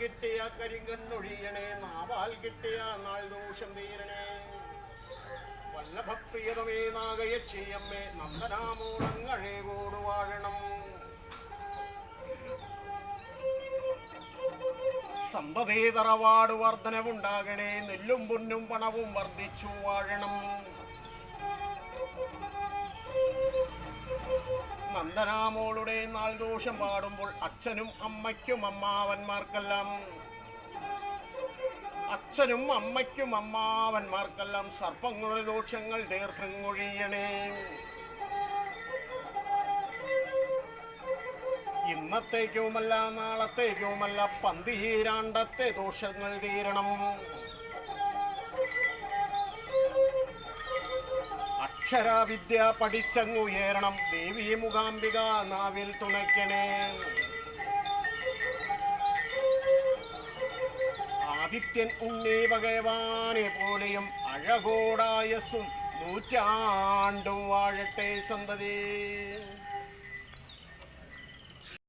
കിട്ടിയ കരിങ്കണ്ണൊഴിയണേ, നാവാൽ കിട്ടിയ നാൾ ദോഷം തീരണേ. വല്ലഭപ്രിയതമേ നാഗയക്ഷിയമ്മേ, നന്ദനാമൂളങ്ങളെ കൂട് വാഴണം. സമ്പതേ തറവാട് വർധനവുണ്ടാകണേ, നെല്ലും പൊന്നും പണവും വർദ്ധിച്ചു വാഴണം. നന്ദനാമോളുടെ നാൾ ദോഷം പാടുമ്പോൾ അച്ഛനും അമ്മയ്ക്കും അമ്മാവന്മാർക്കെല്ലാം സർപ്പങ്ങളുടെ ദോഷങ്ങൾ തീർത്ഥങ്ങൊഴിയണേ. ഇന്നത്തേക്കുമല്ല നാളത്തേക്കുമല്ല പന്തീരാണ്ടത്തെ ദോഷങ്ങൾ തീരണം. അക്ഷരവിദ്യ പഠിച്ചങ്ങുയരണം, ദേവി മൂകാംബിക നാവിൽ തുണയ്ക്കണേ. ആദിത്യൻ ഉണ്ണി ഭഗവാനെ പോലെയും അഴകോടായസും 100 ആണ്ടും വാഴട്ടെ സന്തതി.